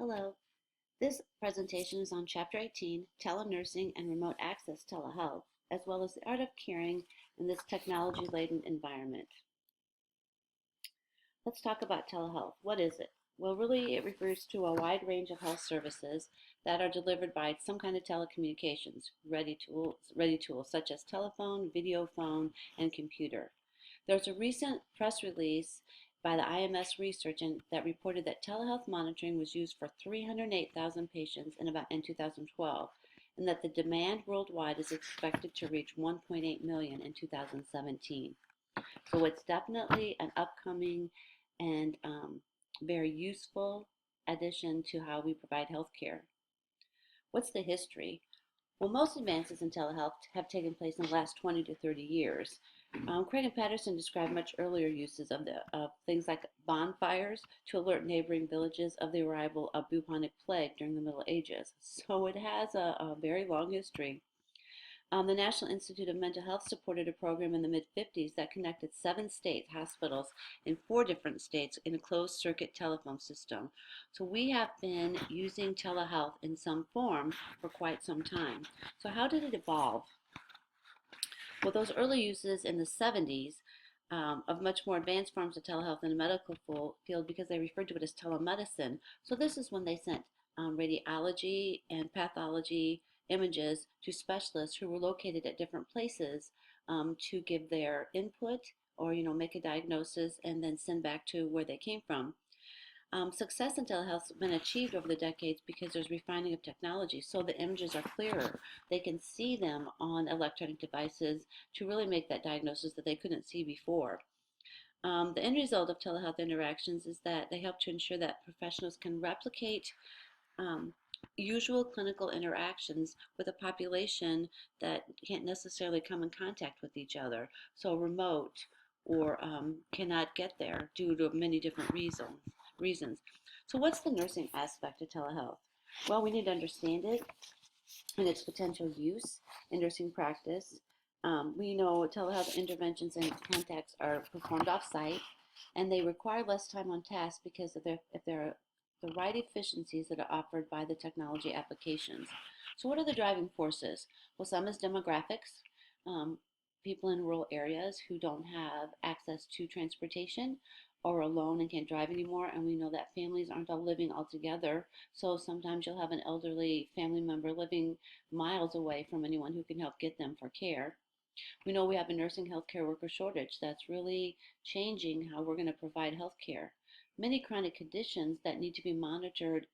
Hello. This presentation is on Chapter 18, Telenursing and Remote Access Telehealth, as well as the art of caring in this technology-laden environment. Let's talk about telehealth. What is it? Well, really, it refers to a wide range of health services that are delivered by some kind of telecommunications, ready tools such as telephone, video phone, and computer. There's a recent press release by the IMS research that reported that telehealth monitoring was used for 308,000 patients in 2012, and that the demand worldwide is expected to reach 1.8 million in 2017. So it's definitely an upcoming and very useful addition to how we provide healthcare. What's the history? Well, most advances in telehealth have taken place in the last 20 to 30 years. Craig and Patterson described much earlier uses of things like bonfires to alert neighboring villages of the arrival of bubonic plague during the Middle Ages. So it has a very long history. The National Institute of Mental Health supported a program in the mid-50s that connected 7 state hospitals in 4 different states in a closed-circuit telephone system. So we have been using telehealth in some form for quite some time. So how did it evolve? Well, those early uses in the 70s of much more advanced forms of telehealth in the medical field because they referred to it as telemedicine. So this is when they sent radiology and pathology images to specialists who were located at different places to give their input or make a diagnosis and then send back to where they came from. Success in telehealth has been achieved over the decades because there's refining of technology, so the images are clearer. They can see them on electronic devices to really make that diagnosis that they couldn't see before. The end result of telehealth interactions is that they help to ensure that professionals can replicate usual clinical interactions with a population that can't necessarily come in contact with each other, so remote or cannot get there due to many different reasons. So what's the nursing aspect of telehealth? Well, we need to understand it and its potential use in nursing practice. We know telehealth interventions and contacts are performed off-site, and they require less time on task because if they're the right efficiencies that are offered by the technology applications. So what are the driving forces? Well, some is demographics. Um, People in rural areas who don't have access to transportation or alone and can't drive anymore, and we know that families aren't all living all together, so sometimes you'll have an elderly family member living miles away from anyone who can help get them for care. We know we have a nursing healthcare worker shortage that's really changing how we're going to provide healthcare. Many chronic conditions that need to be monitored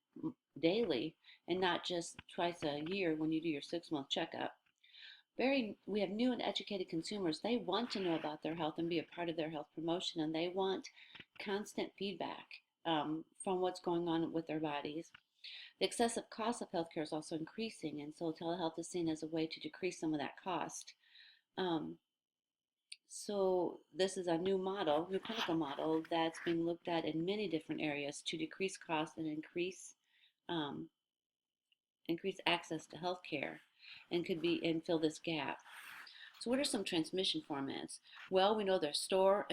daily and not just twice a year when you do your 6-month checkup. We have new and educated consumers. They want to know about their health and be a part of their health promotion, and they want constant feedback from what's going on with their bodies. The excessive cost of healthcare is also increasing, and so telehealth is seen as a way to decrease some of that cost. Um, so this is a new clinical model that's being looked at in many different areas to decrease costs and um, increase access to healthcare, and fill this gap. So what are some transmission formats? Well, we know there's storing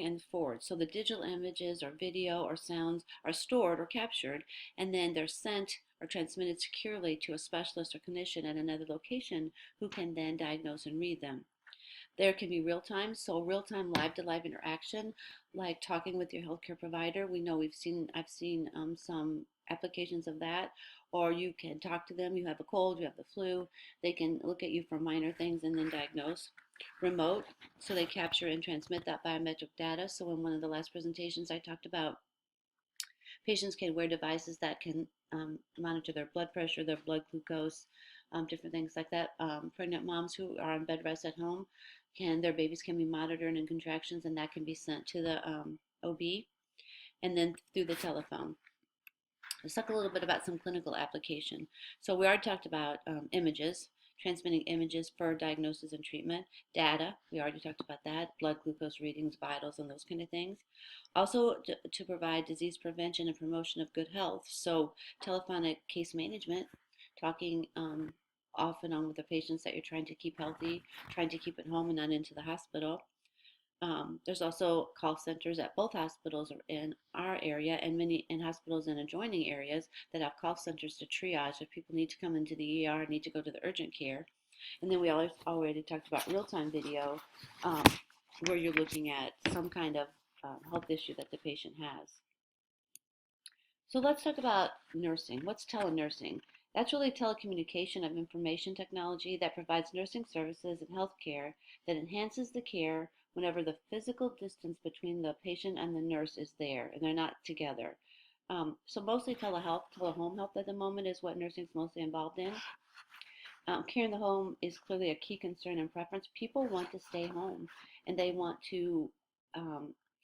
and forward. So the digital images or video or sounds are stored or captured, and then they're sent or transmitted securely to a specialist or clinician at another location who can then diagnose and read them. There can be real time, so real time live to live interaction, like talking with your healthcare provider. We know I've seen some applications of that, or you can talk to them. You have a cold, you have the flu. They can look at you for minor things and then diagnose. Remote, so they capture and transmit that biometric data. So in one of the last presentations, I talked about patients can wear devices that can monitor their blood pressure, their blood glucose, different things like that. Pregnant moms who are on bed rest at home, their babies can be monitored in contractions, and that can be sent to the OB, and then through the telephone. Let's talk a little bit about some clinical application. So we already talked about images, transmitting images for diagnosis and treatment. Data, we already talked about that. Blood glucose readings, vitals, and those kind of things. Also to provide disease prevention and promotion of good health. So telephonic case management, talking off and on with the patients that you're trying to keep healthy, trying to keep at home and not into the hospital. There's also call centers at both hospitals in our area and many in hospitals in adjoining areas that have call centers to triage if people need to come into the ER, need to go to the urgent care. And then we already talked about real-time video, um, where you're looking at some kind of health issue that the patient has. So let's talk about nursing. What's telenursing? That's really telecommunication of information technology that provides nursing services and healthcare that enhances the care whenever the physical distance between the patient and the nurse is there and they're not together. So mostly telehealth, telehome health at the moment is what nursing is mostly involved in. Care in the home is clearly a key concern and preference. People want to stay home and they want to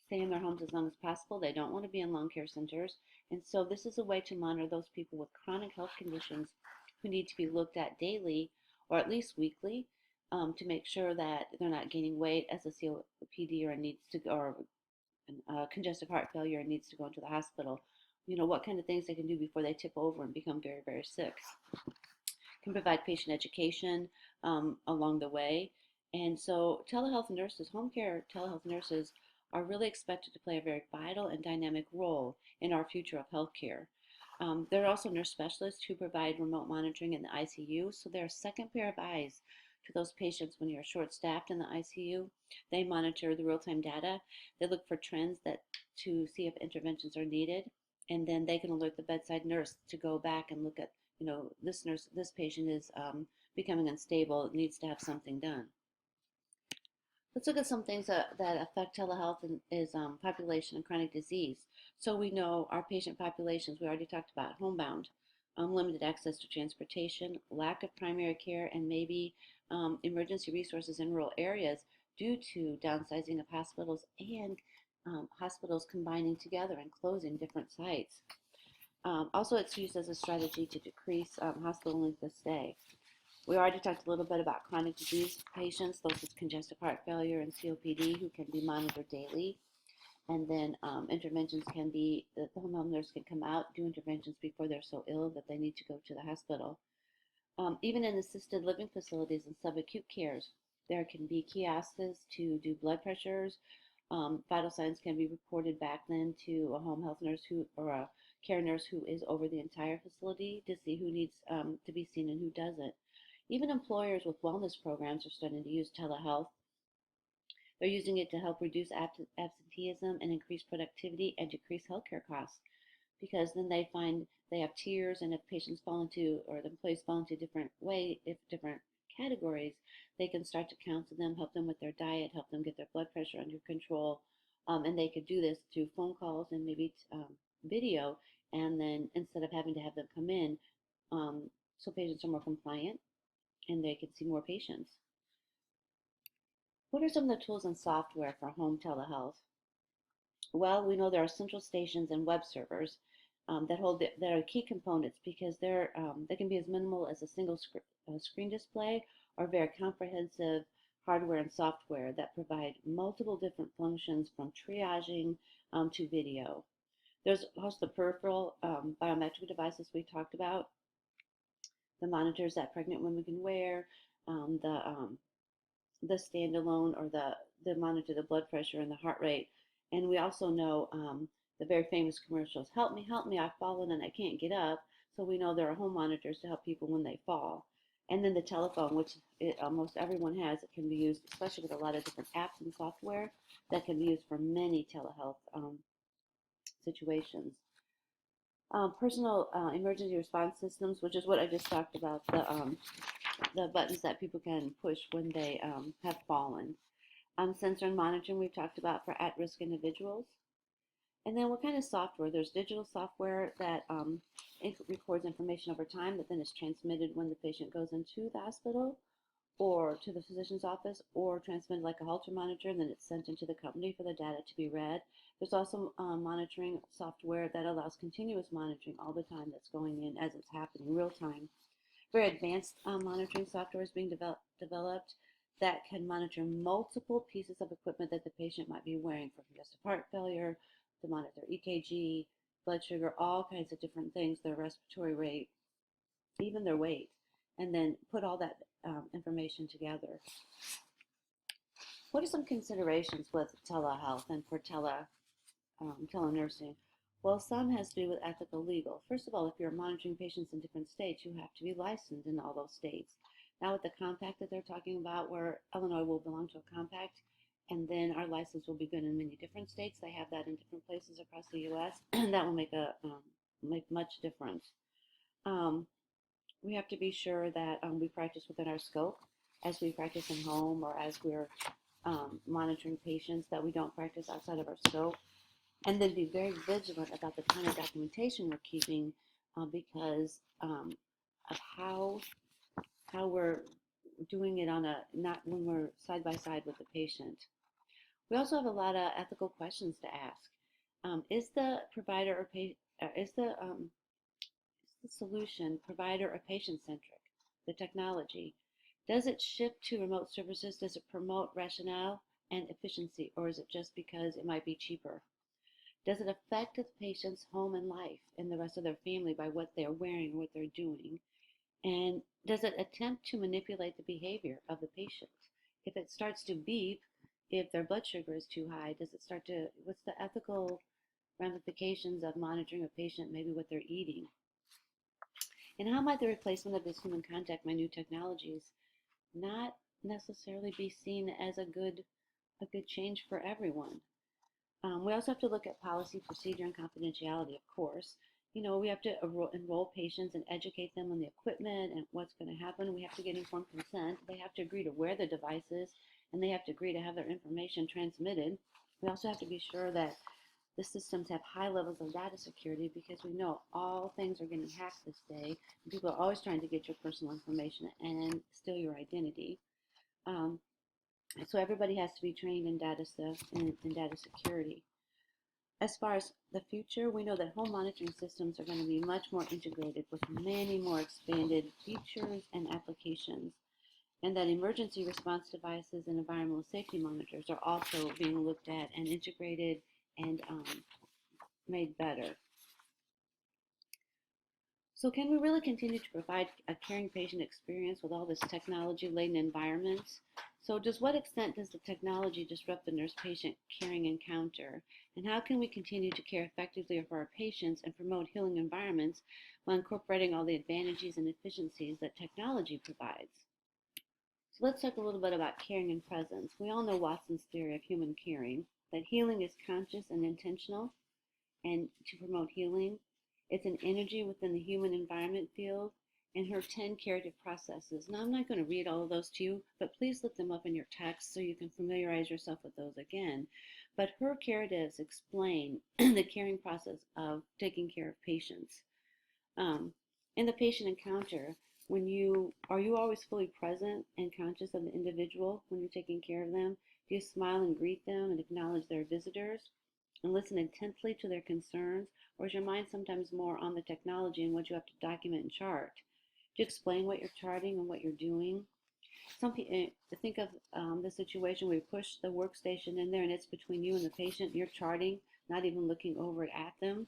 stay in their homes as long as possible. They don't want to be in long care centers. And so, this is a way to monitor those people with chronic health conditions who need to be looked at daily or at least weekly, to make sure that they're not gaining weight as a COPD or needs to go, or congestive heart failure and needs to go into the hospital. What kind of things they can do before they tip over and become very, very sick. Can provide patient education along the way. And so telehealth nurses, home care telehealth nurses, are really expected to play a very vital and dynamic role in our future of healthcare. There are also nurse specialists who provide remote monitoring in the ICU. So they're a second pair of eyes to those patients when you're short staffed in the ICU. They monitor the real time data. They look for trends to see if interventions are needed. And then they can alert the bedside nurse to go back and look at, this patient is becoming unstable, needs to have something done. Let's look at some things that affect telehealth and is population and chronic disease. So we know our patient populations, we already talked about homebound, limited access to transportation, lack of primary care, and maybe emergency resources in rural areas due to downsizing of hospitals and hospitals combining together and closing different sites. Also, it's used as a strategy to decrease hospital length of stay. We already talked a little bit about chronic disease patients, those with congestive heart failure and COPD, who can be monitored daily. And then interventions can be, the home health nurse can come out, do interventions before they're so ill that they need to go to the hospital. Even in assisted living facilities and subacute cares, there can be kiosks to do blood pressures. Vital signs can be reported back then to a home health nurse or a care nurse who is over the entire facility to see who needs to be seen and who doesn't. Even employers with wellness programs are starting to use telehealth. They're using it to help reduce absenteeism and increase productivity and decrease healthcare costs, because then they find they have tiers, and if patients fall into, or the employees fall into different categories, they can start to counsel them, help them with their diet, help them get their blood pressure under control. And they could do this through phone calls and maybe video, and then instead of having to have them come in, so patients are more compliant and they can see more patients. What are some of the tools and software for home telehealth? Well, we know there are central stations and web servers that are key components, because they can be as minimal as a single screen display, or very comprehensive hardware and software that provide multiple different functions from triaging to video. There's also the peripheral biometric devices we talked about, the monitors that pregnant women can wear, um, the um, the standalone, or the monitor the blood pressure and the heart rate. And we also know the very famous commercials, help me, I've fallen and I can't get up. So we know there are home monitors to help people when they fall. And then the telephone, which almost everyone has, it can be used, especially with a lot of different apps and software that can be used for many telehealth situations. Personal emergency response systems, which is what I just talked about, the buttons that people can push when they have fallen. Sensor and monitoring we've talked about for at-risk individuals. And then what kind of software? There's digital software that records information over time that then is transmitted when the patient goes into the hospital or to the physician's office, or transmitted like a Holter monitor, and then it's sent into the company for the data to be read. There's also monitoring software that allows continuous monitoring all the time that's going in as it's happening, real time. Very advanced monitoring software is being developed that can monitor multiple pieces of equipment that the patient might be wearing, for congestive heart failure, to monitor EKG, blood sugar, all kinds of different things, their respiratory rate, even their weight, and then put all that information together. What are some considerations with telehealth and for telenursing? Well, some has to do with ethical legal. First of all, if you're monitoring patients in different states, you have to be licensed in all those states. Now with the compact that they're talking about, where Illinois will belong to a compact, and then our license will be good in many different states. They have that in different places across the U.S., and that will make much difference. Um, we have to be sure that we practice within our scope as we practice in home or as we're monitoring patients, that we don't practice outside of our scope, and then be very vigilant about the kind of documentation we're keeping because of how we're doing it on a not when we're side by side with the patient. We also have a lot of ethical questions to ask. Is the provider or is the solution provider or patient centric? The technology, does it shift to remote services? Does it promote rationale and efficiency, or is it just because it might be cheaper? Does it affect the patient's home and life and the rest of their family by what they're wearing or what they're doing? And does it attempt to manipulate the behavior of the patient? If it starts to beep, if their blood sugar is too high, does it start to, what's the ethical ramifications of monitoring a patient, maybe what they're eating? And how might the replacement of this human contact by new technologies not necessarily be seen as a good change for everyone? We also have to look at policy, procedure, and confidentiality, of course. We have to enroll patients and educate them on the equipment and what's going to happen. We have to get informed consent. They have to agree to wear the devices, and they have to agree to have their information transmitted. We also have to be sure that the systems have high levels of data security, because we know all things are getting hacked this day. And people are always trying to get your personal information and steal your identity. Um, so everybody has to be trained in data stuff and in data security. As far as the future, we know that home monitoring systems are going to be much more integrated with many more expanded features and applications, and that emergency response devices and environmental safety monitors are also being looked at and integrated and made better. So can we really continue to provide a caring patient experience with all this technology-laden environments? So to what extent does the technology disrupt the nurse-patient caring encounter? And how can we continue to care effectively for our patients and promote healing environments while incorporating all the advantages and efficiencies that technology provides? So let's talk a little bit about caring and presence. We all know Watson's theory of human caring, that healing is conscious and intentional, and to promote healing. It's an energy within the human environment field, and her 10 curative processes. Now, I'm not going to read all of those to you, but please look them up in your text so you can familiarize yourself with those again. But her curatives explain the caring process of taking care of patients. In the patient encounter, are you always fully present and conscious of the individual when you're taking care of them? Do you smile and greet them and acknowledge their visitors and listen intently to their concerns? Or is your mind sometimes more on the technology and what you have to document and chart? Do you explain what you're charting and what you're doing? Some people think of the situation where you push the workstation in there and it's between you and the patient. You're charting, not even looking over it at them.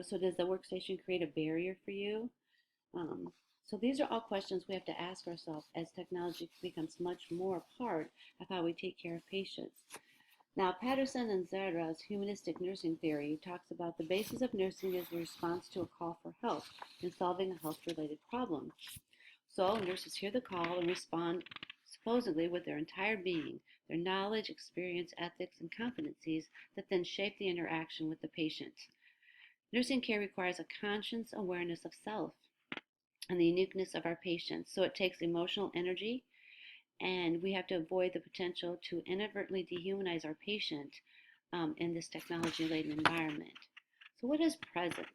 So does the workstation create a barrier for you? So these are all questions we have to ask ourselves as technology becomes much more a part of how we take care of patients. Now, Patterson and Zerda's humanistic nursing theory talks about the basis of nursing is the response to a call for help in solving a health-related problem. So nurses hear the call and respond supposedly with their entire being, their knowledge, experience, ethics, and competencies that then shape the interaction with the patient. Nursing care requires a conscious awareness of self and the uniqueness of our patients. So it takes emotional energy, and we have to avoid the potential to inadvertently dehumanize our patient in this technology-laden environment. So what is presence?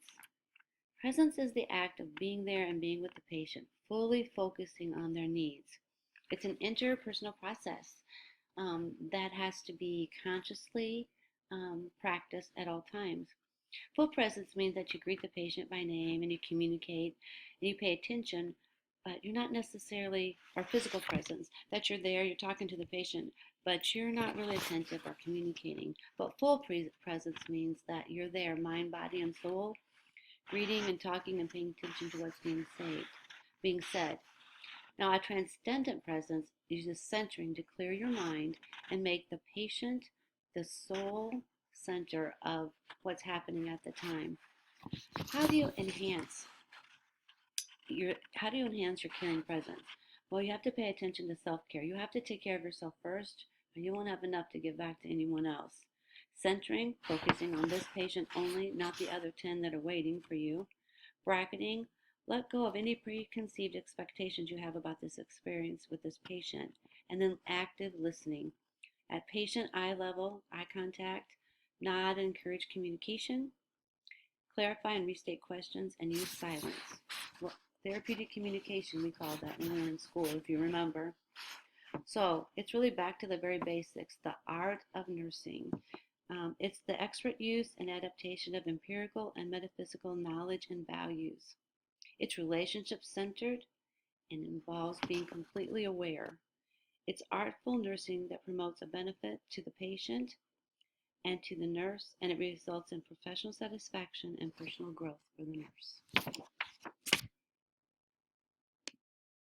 Presence is the act of being there and being with the patient, fully focusing on their needs. It's an interpersonal process that has to be consciously practiced at all times. Full presence means that you greet the patient by name and you communicate and you pay attention, but you're not necessarily, or physical presence, that you're there, you're talking to the patient, but you're not really attentive or communicating. But full presence means that you're there, mind, body, and soul, greeting and talking and paying attention to what's being said. Now, a transcendent presence uses centering to clear your mind and make the patient the sole center of what's happening at the time. How do you enhance your caring presence? Well, you have to pay attention to self-care. You have to take care of yourself first, or you won't have enough to give back to anyone else. Centering, focusing on this patient only, not the other 10 that are waiting for you. Bracketing, let go of any preconceived expectations you have about this experience with this patient. And then active listening. At patient eye level, eye contact, nod and encourage communication. Clarify and restate questions, and use silence. Well, therapeutic communication, we call that when we were in school, if you remember. So it's really back to the very basics, the art of nursing. It's the expert use and adaptation of empirical and metaphysical knowledge and values. It's relationship centered and involves being completely aware. It's artful nursing that promotes a benefit to the patient and to the nurse, and it results in professional satisfaction and personal growth for the nurse.